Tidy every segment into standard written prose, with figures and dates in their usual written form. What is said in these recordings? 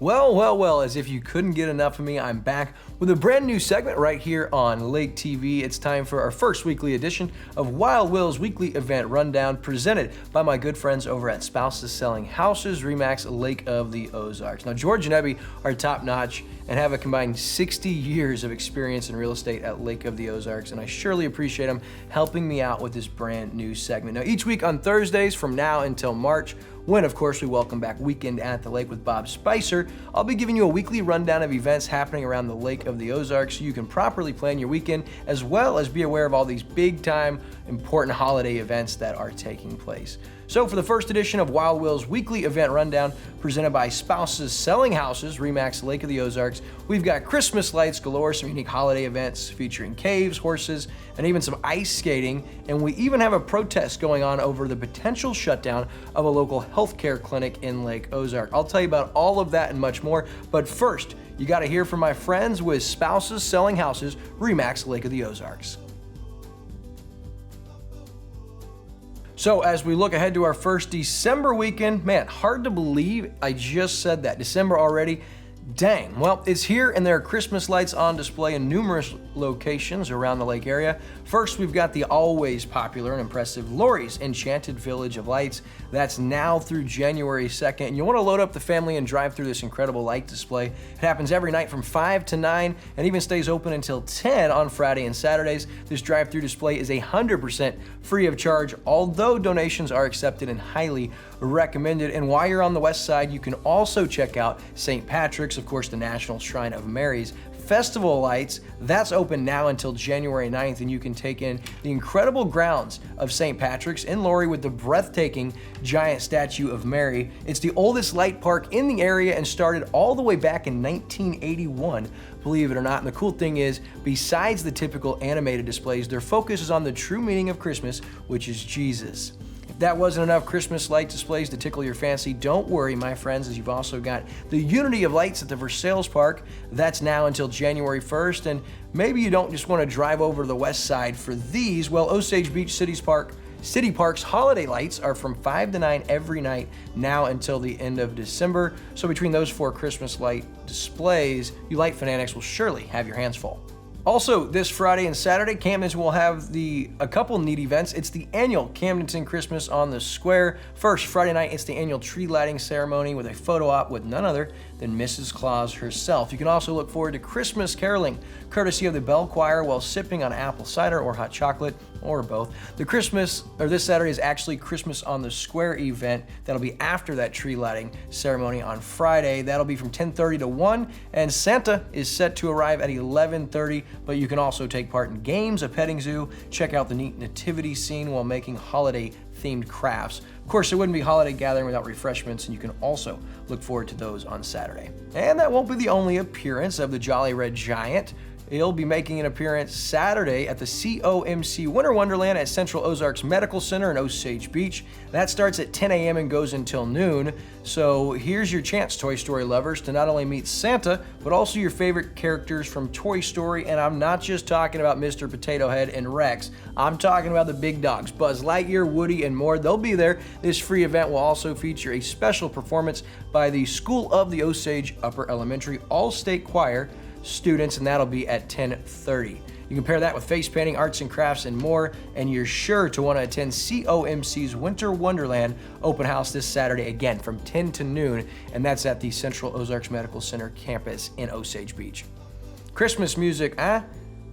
Well, as if you couldn't get enough of me, I'm back with a brand new segment right here on Lake TV. It's time for our first weekly edition of Wild Will's Weekly Event Rundown, presented by my good friends over at Spouses Selling Houses, Remax Lake of the Ozarks. Now, George and Ebby are top-notch and have a combined 60 years of experience in real estate at Lake of the Ozarks, and I surely appreciate them helping me out with this brand new segment. Now, each week on Thursdays from now until March, when, of course, we welcome back Weekend at the Lake with Bob Spicer, I'll be giving you a weekly rundown of events happening around the Lake of the Ozarks so you can properly plan your weekend, as well as be aware of all these big-time, important holiday events that are taking place. So for the first edition of Wild Will's Weekly Event Rundown, presented by Spouses Selling Houses, Remax Lake of the Ozarks, we've got Christmas lights galore, some unique holiday events featuring caves, horses, and even some ice skating. And we even have a protest going on over the potential shutdown of a local healthcare clinic in Lake Ozark. I'll tell you about all of that and much more. But first, you got to hear from my friends with Spouses Selling Houses, Remax Lake of the Ozarks. So as we look ahead to our first December weekend, man, hard to believe I just said that. December already. Dang. Well, it's here and there are Christmas lights on display in numerous locations around the lake area. First, we've got the always popular and impressive Lori's Enchanted Village of Lights. That's now through January 2nd. And you want to load up the family and drive through this incredible light display. It happens every night from 5 to 9 and even stays open until 10 on Friday and Saturdays. This drive-through display is 100% free of charge, although donations are accepted and highly recommended. And while you're on the west side, you can also check out St. Patrick's, of course, the National Shrine of Mary's Festival Lights. That's open now until January 9th, and you can take in the incredible grounds of St. Patrick's in Laurie with the breathtaking giant statue of Mary. It's the oldest light park in the area and started all the way back in 1981, believe it or not. And the cool thing is, besides the typical animated displays, their focus is on the true meaning of Christmas, which is Jesus. If that wasn't enough Christmas light displays to tickle your fancy, don't worry, my friends, as you've also got the Unity of Lights at the Versailles Park. That's now until January 1st, and maybe you don't just want to drive over to the west side for these. Well, Osage Beach City Park's holiday lights are from 5 to 9 every night now until the end of December. So between those 4 Christmas light displays, you light fanatics will surely have your hands full. Also, this Friday and Saturday, Camdenton will have a couple neat events. It's the annual Camdenton Christmas on the Square. First, Friday night, it's the annual tree lighting ceremony with a photo op with none other than Mrs. Claus herself. You can also look forward to Christmas caroling, courtesy of the Bell Choir, while sipping on apple cider or hot chocolate, or both. This Saturday is actually Christmas on the Square event. That'll be after that tree lighting ceremony on Friday. That'll be from 10:30 to 1, and Santa is set to arrive at 11:30, but you can also take part in games, a petting zoo, check out the neat nativity scene while making holiday-themed crafts. Of course, it wouldn't be holiday gathering without refreshments, and you can also look forward to those on Saturday. And that won't be the only appearance of the Jolly Red Giant. He'll be making an appearance Saturday at the COMC Winter Wonderland at Central Ozarks Medical Center in Osage Beach. That starts at 10 a.m. and goes until noon. So here's your chance, Toy Story lovers, to not only meet Santa, but also your favorite characters from Toy Story. And I'm not just talking about Mr. Potato Head and Rex. I'm talking about the big dogs, Buzz Lightyear, Woody, and more. They'll be there. This free event will also feature a special performance by the School of the Osage Upper Elementary All-State Choir students, and that'll be at 10:30. You can pair that with face painting, arts and crafts, and more, and you're sure to want to attend COMC's Winter Wonderland open house this Saturday, again from 10 to noon, and that's at the Central Ozarks Medical Center campus in Osage Beach. Christmas music,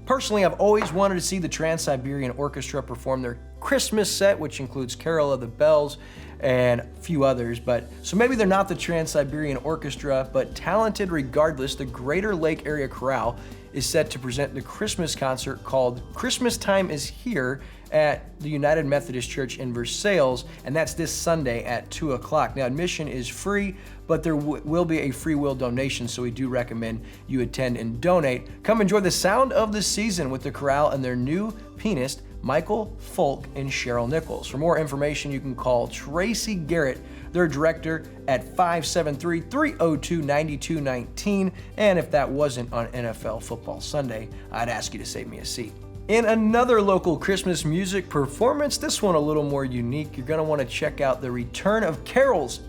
Personally, I've always wanted to see the Trans-Siberian Orchestra perform their Christmas set, which includes Carol of the Bells and a few others. So maybe they're not the Trans-Siberian Orchestra, but talented regardless, the Greater Lake Area Chorale is set to present the Christmas concert called Christmas Time is Here at the United Methodist Church in Versailles, and that's this Sunday at 2 o'clock. Now, admission is free, but there will be a free will donation, so we do recommend you attend and donate. Come enjoy the sound of the season with the chorale and their new pianist, Michael Folk and Cheryl Nichols. For more information, you can call Tracy Garrett, their director, at 573-302-9219. And if that wasn't on NFL Football Sunday, I'd ask you to save me a seat. In another local Christmas music performance, this one a little more unique, you're going to want to check out the return of carols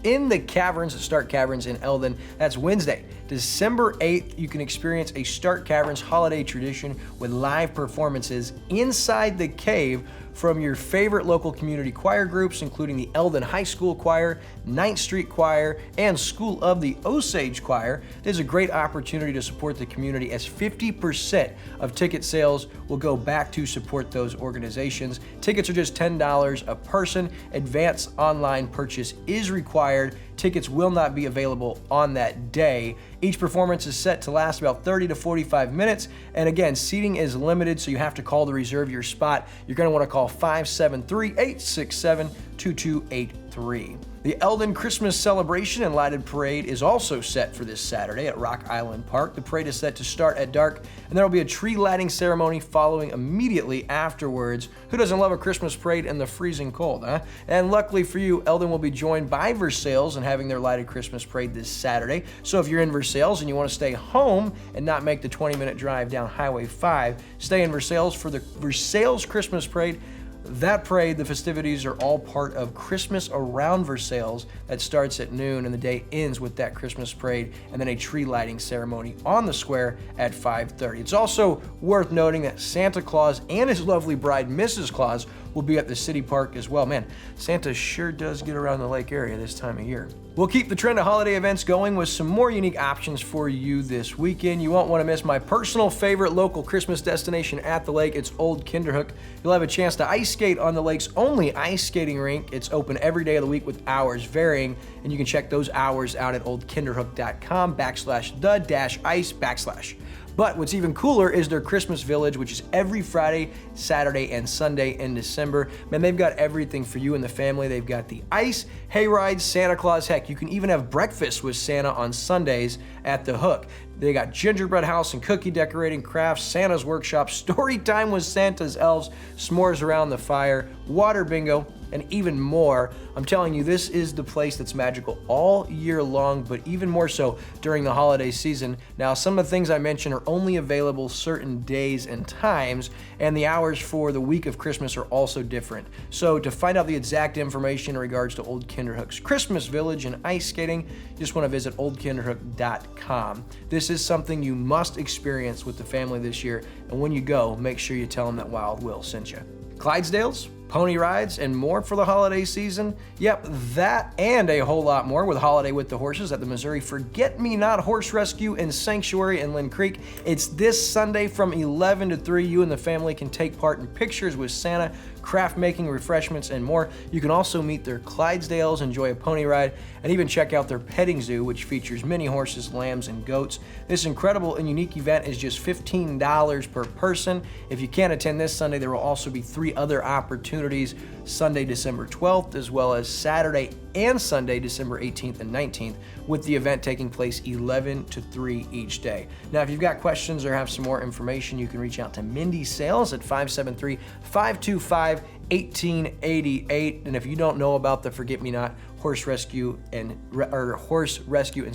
in the Caverns at Stark Caverns in Elden. That's Wednesday, December 8th. You can experience a Stark Caverns holiday tradition with live performances inside the cave from your favorite local community choir groups, including the Elden High School Choir, 9th Street Choir, and School of the Osage Choir. There's a great opportunity to support the community, as 50% of ticket sales will go back to support those organizations. Tickets are just $10 a person. Advance online purchase is required. Tickets will not be available on that day. Each performance is set to last about 30 to 45 minutes. And again, seating is limited, so you have to call to reserve your spot. You're going to want to call 573-867-2283. The Elden Christmas Celebration and Lighted Parade is also set for this Saturday at Rock Island Park. The parade is set to start at dark, and there will be a tree lighting ceremony following immediately afterwards. Who doesn't love a Christmas parade in the freezing cold, huh? And luckily for you, Elden will be joined by Versailles in having their lighted Christmas parade this Saturday. So if you're in Versailles and you want to stay home and not make the 20-minute drive down Highway 5, stay in Versailles for the Versailles Christmas Parade. That parade, the festivities are all part of Christmas Around Versailles that starts at noon, and the day ends with that Christmas parade and then a tree lighting ceremony on the square at 5:30. It's also worth noting that Santa Claus and his lovely bride, Mrs. Claus, will be at the city park as well. Man, Santa sure does get around the lake area this time of year. We'll keep the trend of holiday events going with some more unique options for you this weekend. You won't want to miss my personal favorite local Christmas destination at the lake. It's Old Kinderhook. You'll have a chance to ice skate on the lake's only ice skating rink. It's open every day of the week with hours varying, and you can check those hours out at oldkinderhook.com/the-ice/. But what's even cooler is their Christmas Village, which is every Friday, Saturday, and Sunday in December. Man, they've got everything for you and the family. They've got the ice, hay rides, Santa Claus. Heck, you can even have breakfast with Santa on Sundays at the Hook. They got gingerbread house and cookie decorating, crafts, Santa's workshop, story time with Santa's elves, s'mores around the fire, water bingo, and even more. I'm telling you, this is the place that's magical all year long, but even more so during the holiday season. Now, some of the things I mentioned are only available certain days and times, and the hours for the week of Christmas are also different. So to find out the exact information in regards to Old Kinderhook's Christmas Village and ice skating, you just want to visit oldkinderhook.com. This is something you must experience with the family this year, and when you go, make sure you tell them that Wild Will sent you. Clydesdales, pony rides, and more for the holiday season? Yep, that and a whole lot more with Holiday with the Horses at the Missouri Forget-Me-Not Horse Rescue and Sanctuary in Lynn Creek. It's this Sunday from 11 to 3. You and the family can take part in pictures with Santa, craft making, refreshments, and more. You can also meet their Clydesdales, enjoy a pony ride, and even check out their petting zoo, which features many horses, lambs, and goats. This incredible and unique event is just $15 per person. If you can't attend this Sunday, there will also be 3 other opportunities: Sunday, December 12th, as well as Saturday and Sunday, December 18th and 19th, with the event taking place 11 to 3 each day. Now, if you've got questions or have some more information, you can reach out to Mindy Sales at 573-525-1888. And if you don't know about the Forget-Me-Not Horse Rescue and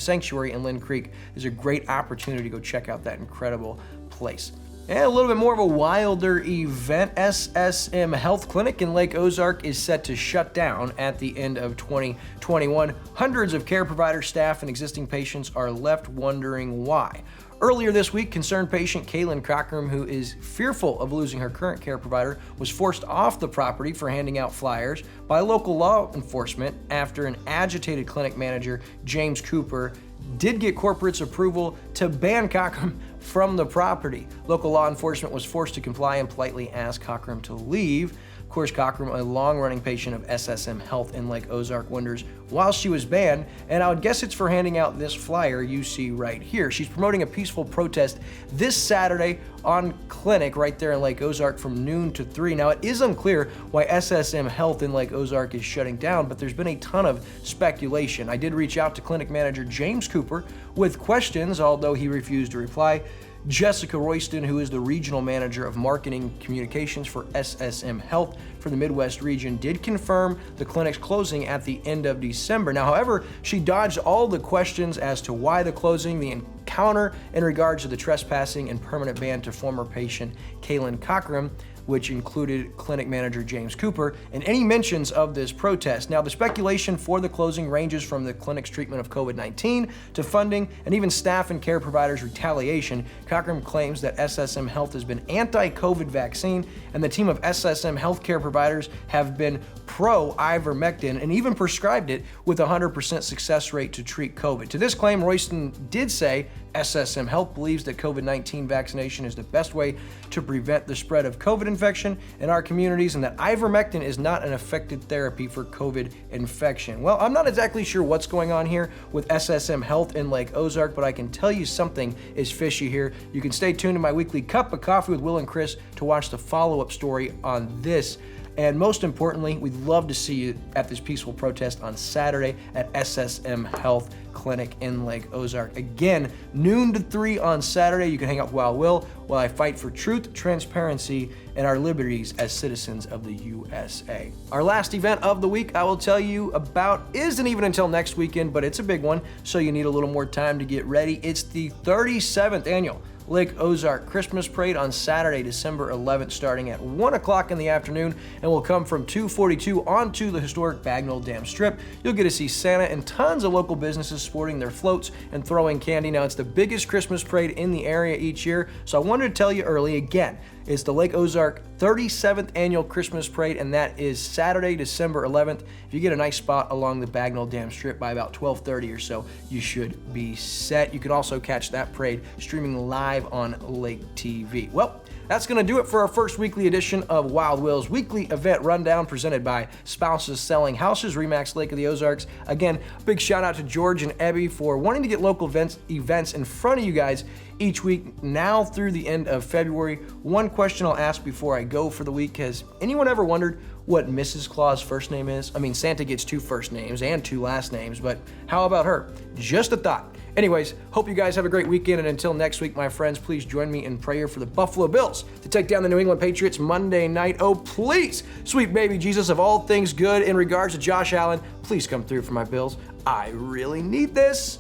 Sanctuary in Lynn Creek, there's a great opportunity to go check out that incredible place. And a little bit more of a wilder event, SSM Health Clinic in Lake Ozark is set to shut down at the end of 2021. Hundreds of care provider staff and existing patients are left wondering why. Earlier this week, concerned patient Kaylin Cockrum, who is fearful of losing her current care provider, was forced off the property for handing out flyers by local law enforcement after an agitated clinic manager, James Cooper, did get corporate's approval to ban Cockrum from the property. Local law enforcement was forced to comply and politely ask Cockrum to leave. Of course, Cockrum, a long-running patient of SSM Health in Lake Ozark, wonders while she was banned, and I would guess it's for handing out this flyer you see right here. She's promoting a peaceful protest this Saturday on Clinic right there in Lake Ozark from noon to 3. Now, it is unclear why SSM Health in Lake Ozark is shutting down, but there's been a ton of speculation. I did reach out to clinic manager James Cooper with questions, although he refused to reply. Jessica Royston, who is the regional manager of marketing communications for SSM Health for the Midwest region, did confirm the clinic's closing at the end of December. Now, however, she dodged all the questions as to why the closing, the encounter in regards to the trespassing and permanent ban to former patient Kaylin Cockrum. which included clinic manager James Cooper, in any mentions of this protest. Now, the speculation for the closing ranges from the clinic's treatment of COVID-19 to funding and even staff and care providers' retaliation. Cochran claims that SSM Health has been anti-COVID vaccine, and the team of SSM healthcare providers have been pro-ivermectin and even prescribed it with a 100% success rate to treat COVID. To this claim, Royston did say SSM Health believes that COVID-19 vaccination is the best way to prevent the spread of COVID infection in our communities and that ivermectin is not an effective therapy for COVID infection. Well, I'm not exactly sure what's going on here with SSM Health in Lake Ozark, but I can tell you something is fishy here. You can stay tuned to my weekly Cup of Coffee with Will and Chris to watch the follow-up story on this. And most importantly, we'd love to see you at this peaceful protest on Saturday at SSM Health Clinic in Lake Ozark. Again, noon to 3 on Saturday. You can hang out with Wild Will while I fight for truth, transparency, and our liberties as citizens of the USA. Our last event of the week I will tell you about isn't even until next weekend, but it's a big one, so you need a little more time to get ready. It's the 37th annual Lake Ozark Christmas Parade on Saturday, December 11th, starting at 1 o'clock in the afternoon, and will come from 242 onto the historic Bagnell Dam Strip. You'll get to see Santa and tons of local businesses sporting their floats and throwing candy. Now, it's the biggest Christmas parade in the area each year, so I wanted to tell you early again. It's the Lake Ozark 37th Annual Christmas Parade, and that is Saturday, December 11th. If you get a nice spot along the Bagnell Dam Strip by about 12:30 or so, you should be set. You can also catch that parade streaming live on Lake TV. Well, that's going to do it for our first weekly edition of Wild Will's weekly event rundown presented by Spouses Selling Houses, Remax Lake of the Ozarks. Again, big shout out to George and Ebby for wanting to get local events in front of you guys each week now through the end of February. One question I'll ask before I go for the week: has anyone ever wondered what Mrs. Claus' first name is? I mean, Santa gets 2 first names and 2 last names, but how about her? Just a thought. Anyways, hope you guys have a great weekend, and until next week, my friends, please join me in prayer for the Buffalo Bills to take down the New England Patriots Monday night. Oh, please, sweet baby Jesus of all things good in regards to Josh Allen, please come through for my Bills. I really need this.